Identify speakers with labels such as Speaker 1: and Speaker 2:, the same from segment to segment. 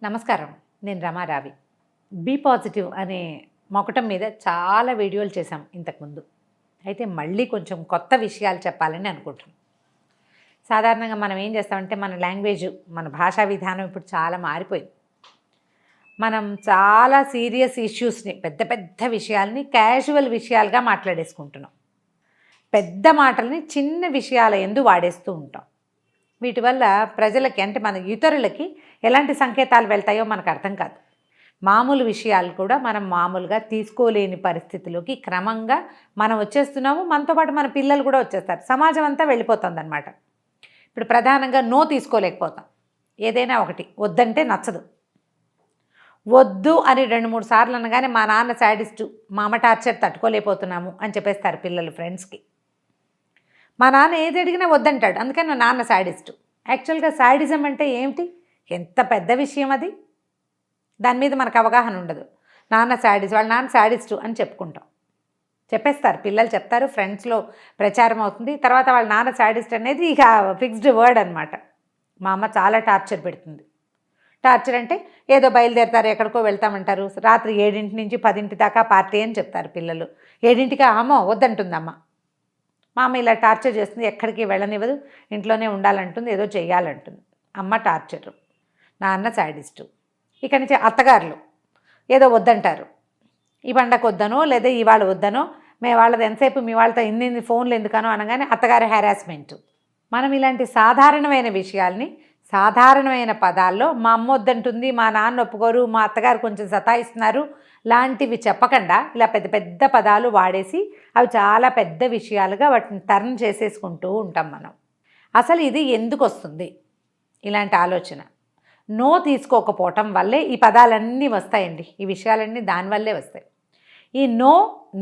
Speaker 1: నమస్కారం. నేను రమారావి. Be positive అనే మొకటం మీద చాలా వీడియోలు చేశాం ఇంతకుముందు. అయితే మళ్ళీ కొంచెం కొత్త విషయాలు చెప్పాలని అనుకుంటున్నాం. సాధారణంగా మనం ఏం చేస్తామంటే మన లాంగ్వేజ్, మన భాషా విధానం ఇప్పుడు చాలా మారిపోయింది. మనం చాలా సీరియస్ ఇష్యూస్ని, పెద్ద పెద్ద విషయాల్ని క్యాజువల్ విషయాలుగా మాట్లాడేసుకుంటున్నాం. పెద్ద మాటల్ని చిన్న విషయాల యందు వాడేస్తూ ఉంటాం. వీటి వల్ల ప్రజలకి, అంటే మన ఇతరులకి ఎలాంటి సంకేతాలు వెళ్తాయో మనకు అర్థం కాదు. మామూలు విషయాలు కూడా మనం మామూలుగా తీసుకోలేని పరిస్థితిలోకి క్రమంగా మనం వచ్చేస్తున్నాము. మనతో పాటు మన పిల్లలు కూడా వచ్చేస్తారు. సమాజం అంతా వెళ్ళిపోతుందన్నమాట. ఇప్పుడు ప్రధానంగా నో తీసుకోలేకపోతాం. ఏదైనా ఒకటి వద్దంటే నచ్చదు. వద్దు అని 2-3 సార్లు అనగానే మా నాన్న శాడిస్టు, మా అమ్మ టార్చర్ తట్టుకోలేకపోతున్నాము అని చెప్పేస్తారు పిల్లలు ఫ్రెండ్స్కి. మా నాన్న ఏది అడిగినా వద్దంటాడు, అందుకని మా నాన్న శాడిస్టు. యాక్చువల్గా శాడిజం అంటే ఏమిటి? ఎంత పెద్ద విషయం అది. దాని మీద మనకు అవగాహన ఉండదు. నాన్న శాడిస్ట్, వాళ్ళ నాన్న శాడిస్టు అని చెప్పుకుంటాం, చెప్పేస్తారు పిల్లలు, చెప్తారు, ఫ్రెండ్స్లో ప్రచారం అవుతుంది. తర్వాత వాళ్ళ నాన్న శాడిస్ట్ అనేది ఇక ఫిక్స్డ్ వర్డ్ అనమాట. మా అమ్మ చాలా టార్చర్ పెడుతుంది. టార్చర్ అంటే ఏదో బయలుదేరుతారు, ఎక్కడికో వెళ్తామంటారు, రాత్రి 7 నుంచి 10 దాకా పార్టీ అని చెప్తారు పిల్లలు. 7కి అమ్మో వద్దంటుందమ్మ. మా అమ్మ ఇలా టార్చర్ చేస్తుంది, ఎక్కడికి వెళ్ళనివ్వదు, ఇంట్లోనే ఉండాలంటుంది, ఏదో చెయ్యాలంటుంది. అమ్మ టార్చరు, నాన్న శాడిస్టు. ఇక్కడి నుంచి అత్తగారులు ఏదో వద్దంటారు, ఈ పండగ వద్దనో లేదా ఇవాళ వద్దనో, మేము వాళ్ళది ఎంతసేపు మీ వాళ్ళతో ఇన్ని ఫోన్లు ఎందుకనో అనగానే అత్తగారి హ్యారాస్మెంటు. మనం ఇలాంటి సాధారణమైన విషయాల్ని సాధారణమైన పదాల్లో మా అమ్మ వద్దంటుంది, మా నాన్న ఒప్పుకోరు, మా అత్తగారు కొంచెం సతాయిస్తున్నారు లాంటివి చెప్పకుండా ఇలా పెద్ద పెద్ద పదాలు వాడేసి అవి చాలా పెద్ద విషయాలుగా వాటిని టర్న్ చేసేసుకుంటూ ఉంటాం మనం. అసలు ఇది ఎందుకు వస్తుంది ఇలాంటి ఆలోచన? నో తీసుకోకపోవటం వల్లే ఈ పదాలన్నీ వస్తాయండి. ఈ విషయాలన్నీ దానివల్లే వస్తాయి. ఈ నో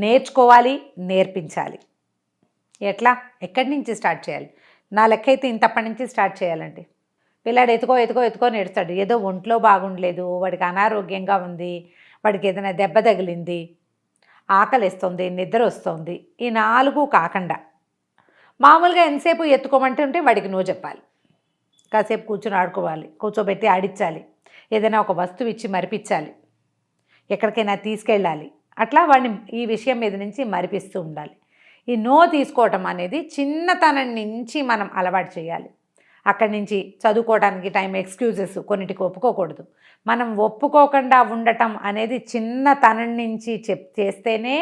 Speaker 1: నేర్చుకోవాలి, నేర్పించాలి. ఎట్లా? ఎక్కడి నుంచి స్టార్ట్ చేయాలి? నా లెక్క అయితే ఇంతప్పటి నుంచి స్టార్ట్ చేయాలండి. పిల్లాడు ఎత్తుకో నేడుస్తాడు. ఏదో ఒంట్లో బాగుండలేదు, వాడికి అనారోగ్యంగా ఉంది, వాడికి ఏదైనా దెబ్బ తగిలింది, ఆకలిస్తుంది, నిద్ర వస్తుంది, ఈ 4 కాకుండా మామూలుగా ఎంతసేపు ఎత్తుకోమంటే ఉంటే వాడికి నో చెప్పాలి. కాసేపు కూర్చొని ఆడుకోవాలి, కూర్చోబెట్టి ఆడించాలి, ఏదైనా ఒక వస్తువు ఇచ్చి మరిపించాలి, ఎక్కడికైనా తీసుకెళ్ళాలి. అట్లా వాడిని ఈ విషయం మీద నుంచి మరిపిస్తూ ఉండాలి. ఈ నో తీసుకోవటం అనేది చిన్నతనం నుంచి మనం అలవాటు చేయాలి. అక్కడి నుంచి చదువుకోవడానికి టైం, ఎక్స్క్యూజెస్ కొన్నిటికి ఒప్పుకోకూడదు. మనం ఒప్పుకోకుండా ఉండటం అనేది చిన్నతనం నుంచి చేస్తేనే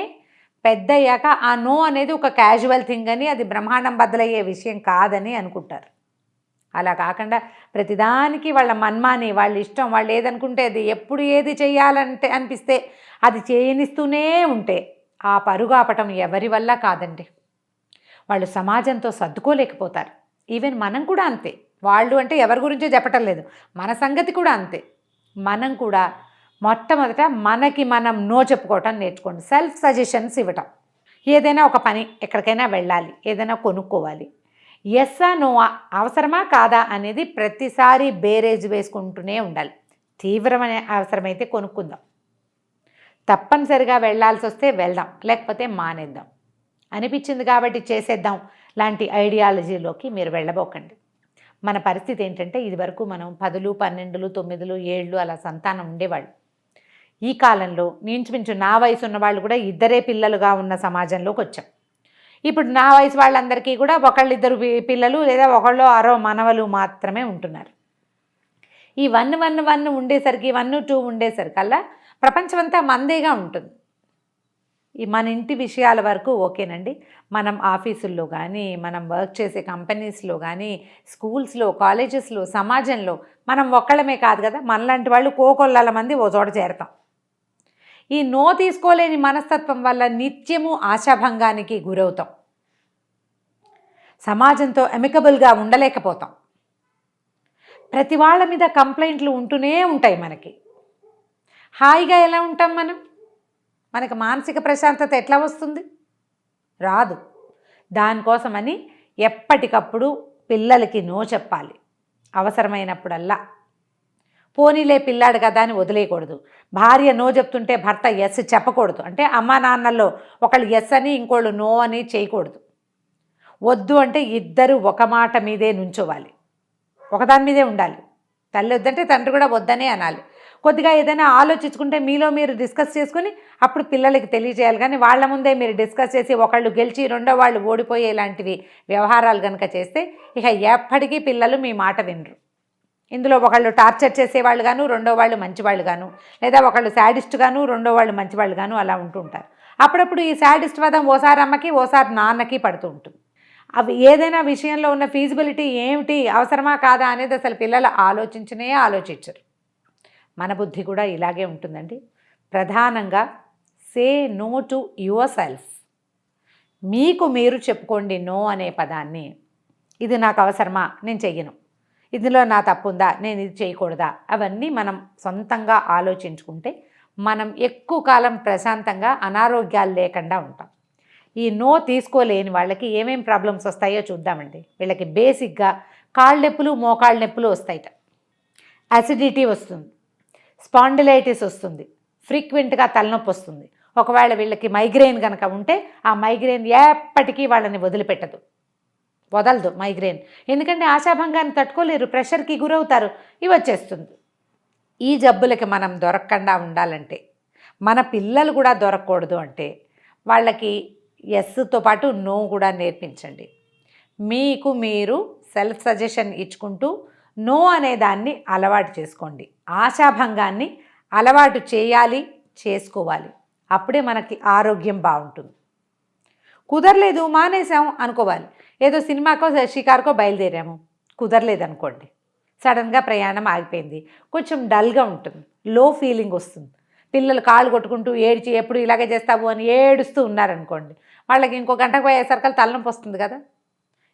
Speaker 1: పెద్దయ్యాక ఆ నో అనేది ఒక క్యాజువల్ థింగ్ అని, అది బ్రహ్మాండం బద్దలయ్యే విషయం కాదని అనుకుంటారు. అలా కాకుండా ప్రతిదానికి వాళ్ళ మన్మాని, వాళ్ళ ఇష్టం, వాళ్ళు ఏదనుకుంటే అది, ఎప్పుడు ఏది చేయాలంటే అనిపిస్తే అది చేయనిస్తూనే ఉంటే ఆ పరుగాపటం ఎవరి వల్ల కాదండి. వాళ్ళు సమాజంతో సర్దుకోలేకపోతారు. ఈవెన్ మనం కూడా అంతే. వాళ్ళు అంటే ఎవరి గురించో చెప్పటం లేదు, మన సంగతి కూడా అంతే. మనం కూడా మొట్టమొదట మనకి మనం నో చెప్పుకోవటం నేర్చుకోండి. సెల్ఫ్ సజెషన్స్ ఇవ్వటం. ఏదైనా ఒక పని, ఎక్కడికైనా వెళ్ళాలి, ఏదైనా కొనుక్కోవాలి, ఎస్సా నోవా, అవసరమా కాదా అనేది ప్రతిసారి బేరేజ్ వేసుకుంటూనే ఉండాలి. తీవ్రమైన అవసరమైతే కొనుక్కుందాం, తప్పనిసరిగా వెళ్ళాల్సి వస్తే వెళ్దాం, లేకపోతే మానేద్దాం, అనిపించింది కాబట్టి చేసేద్దాం లాంటి ఐడియాలజీలోకి మీరు వెళ్ళబోకండి. మన పరిస్థితి ఏంటంటే, ఇదివరకు మనం 10, 12, 9, 7 అలా సంతానం ఉండేవాళ్ళు. ఈ కాలంలో ఇంచుమించు నా వయసు ఉన్న వాళ్ళు కూడా 2 పిల్లలుగా ఉన్న సమాజంలోకి వచ్చాం. ఇప్పుడు నా వయసు వాళ్ళందరికీ కూడా 1-2 పిల్లలు లేదా 1-6 మనవలు మాత్రమే ఉంటున్నారు. ఈ 1 ఉండేసరికి, 1-2 ఉండేసరికల్లా ప్రపంచమంతా మందేగా ఉంటుంది. ఈ మన ఇంటి విషయాల వరకు ఓకేనండి. మనం ఆఫీసుల్లో కానీ, మనం వర్క్ చేసే కంపెనీస్లో కానీ, స్కూల్స్లో, కాలేజెస్లో, సమాజంలో మనం ఒక్కళ్ళమే కాదు కదా, మనలాంటి వాళ్ళు కోకొల్లల మంది ఓ చోట చేరతాం. ఈ నో తీసుకోలేని మనస్తత్వం వల్ల నిత్యము ఆశాభంగానికి గురవుతాం. సమాజంతో ఎమికబుల్గా ఉండలేకపోతాం. ప్రతి వాళ్ళ మీద కంప్లైంట్లు ఉంటూనే ఉంటాయి మనకి. హాయిగా ఎలా ఉంటాం మనం? మనకు మానసిక ప్రశాంతత ఎట్లా వస్తుంది? రాదు. దానికోసమని ఎప్పటికప్పుడు పిల్లలకి నో చెప్పాలి. అవసరమైనప్పుడల్లా. పోనీలే పిల్లాడు కదా అని వదిలేయకూడదు. భార్య నో చెప్తుంటే భర్త ఎస్ చెప్పకూడదు. అంటే అమ్మా నాన్నల్లో ఒకళ్ళు ఎస్ అని ఇంకోళ్ళు నో అని చేయకూడదు. వద్దు అంటే ఇద్దరు ఒక మాట మీదే నుంచోవాలి, ఒకదాని మీదే ఉండాలి. తల్లి వద్దంటే తండ్రి కూడా వద్దనే అనాలి. కొద్దిగా ఏదైనా ఆలోచించుకుంటే మీలో మీరు డిస్కస్ చేసుకుని అప్పుడు పిల్లలకి తెలియజేయాలి. కానీ వాళ్ళ ముందే మీరు డిస్కస్ చేసి ఒకళ్ళు గెలిచి రెండో వాళ్ళు ఓడిపోయే ఇలాంటివి వ్యవహారాలు కనుక చేస్తే ఇక ఎప్పటికీ పిల్లలు మీ మాట వినరు. ఇందులో ఒకళ్ళు టార్చర్ చేసేవాళ్ళు గాను, రెండో వాళ్ళు మంచివాళ్ళు గాను, లేదా ఒకళ్ళు శాడిస్ట్ గాను, రెండో వాళ్ళు మంచివాళ్ళు గాను అలా ఉంటూ ఉంటారు. అప్పుడప్పుడు ఈ శాడిస్ట్ వాదం ఓసారి అమ్మకి ఓసారి నాన్నకి పడుతూ ఉంటుంది. అవి ఏదైనా విషయంలో ఉన్న ఫీజిబిలిటీ ఏమిటి, అవసరమా కాదా అనేది అసలు పిల్లలు ఆలోచించరు. మన బుద్ధి కూడా ఇలాగే ఉంటుందండి. ప్రధానంగా say no to yourself. మీకు మీరు చెప్పుకోండి నో అనే పదాన్ని. ఇది నాకు అవసరమా, నేను చెయ్యను. ఇందులో నా తప్పు ఉందా, నేను ఇది చేయకూడదా, అవన్నీ మనం సొంతంగా ఆలోచించుకుంటే మనం ఎక్కువ కాలం ప్రశాంతంగా అనారోగ్యాలు లేకుండా ఉంటాం. ఈ నో తీసుకోలేని వాళ్ళకి ఏమేం ప్రాబ్లమ్స్ వస్తాయో చూద్దామండి. వీళ్ళకి బేసిక్గా కాళ్ళ నొప్పులు, మోకాళ్ళ నొప్పులు వస్తాయిట, అసిడిటీ వస్తుంది, స్పాండిలైటిస్ వస్తుంది, ఫ్రీక్వెంట్గా తలనొప్పి వస్తుంది. ఒకవేళ వీళ్ళకి మైగ్రెయిన్ కనుక ఉంటే ఆ మైగ్రెయిన్ ఎప్పటికీ వాళ్ళని వదలదు మైగ్రెయిన్. ఎందుకంటే ఆశాభంగాన్ని తట్టుకోలేరు, ప్రెషర్కి గురవుతారు, ఇవి వచ్చేస్తుంది. ఈ జబ్బులకి మనం దొరకకుండా ఉండాలంటే, మన పిల్లలు కూడా దొరకకూడదు అంటే వాళ్ళకి ఎస్తో పాటు నో కూడా నేర్పించండి. మీకు మీరు సెల్ఫ్ సజెషన్ ఇచ్చుకుంటూ నో అనే దాన్ని అలవాటు చేసుకోండి. ఆశాభంగాన్ని అలవాటు చేసుకోవాలి. అప్పుడే మనకి ఆరోగ్యం బాగుంటుంది. కుదరలేదు మానేసాం అనుకోవాలి. ఏదో సినిమాకో షికారుకో బయలుదేరాము, కుదరలేదు అనుకోండి, సడన్గా ప్రయాణం ఆగిపోయింది, కొంచెం డల్గా ఉంటుంది, లో ఫీలింగ్ వస్తుంది. పిల్లలు కాళ్ళు కొట్టుకుంటూ ఏడ్చి ఎప్పుడు ఇలాగే చేస్తావు అని ఏడుస్తూ ఉన్నారనుకోండి, వాళ్ళకి ఇంకో గంటకు పోయేసరికి తలనొప్పి వస్తుంది కదా.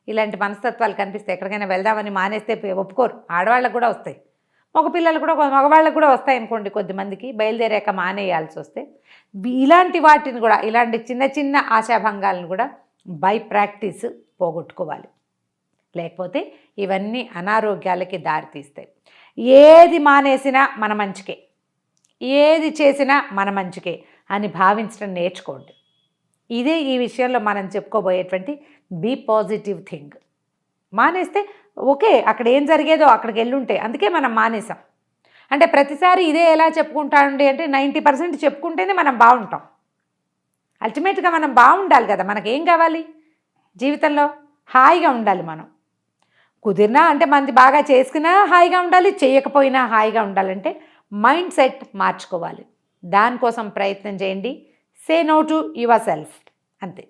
Speaker 1: ఇలాంటి మనస్తత్వాలు కనిపిస్తే ఎక్కడికైనా వెళ్దామని మానేస్తే ఒప్పుకోరు. ఆడవాళ్ళకు కూడా వస్తాయి, మగవాళ్ళకు కూడా వస్తాయి అనుకోండి. కొద్దిమందికి బయలుదేరాక మానేయాల్సి వస్తే ఇలాంటి వాటిని కూడా, ఇలాంటి చిన్న చిన్న ఆశాభంగాలను కూడా బై ప్రాక్టీస్ పోగొట్టుకోవాలి. లేకపోతే ఇవన్నీ అనారోగ్యాలకి దారితీస్తాయి. ఏది మానేసినా మన మంచికే, ఏది చేసినా మన మంచికే అని భావించడం నేర్చుకోండి. ఇదే ఈ విషయంలో మనం చెప్పుకోబోయేటువంటి బీ పాజిటివ్ థింగ్. మానేస్తే ఓకే, అక్కడ ఏం జరిగేదో అక్కడికి వెళ్ళుంటే, అందుకే మనం మానేసాం. అంటే ప్రతిసారి ఇదే ఎలా చెప్పుకుంటాండి అంటే 90% చెప్పుకుంటేనే మనం బాగుంటాం. అల్టిమేట్గా మనం బాగుండాలి కదా. మనకేం కావాలి జీవితంలో? హాయిగా ఉండాలి. మనం కుదిరినా అంటే మంది బాగా చేసుకున్నా హాయిగా ఉండాలి, చేయకపోయినా హాయిగా ఉండాలంటే మైండ్ సెట్ మార్చుకోవాలి. దానికోసం ప్రయత్నం చేయండి. Say no to yourself, అంతే.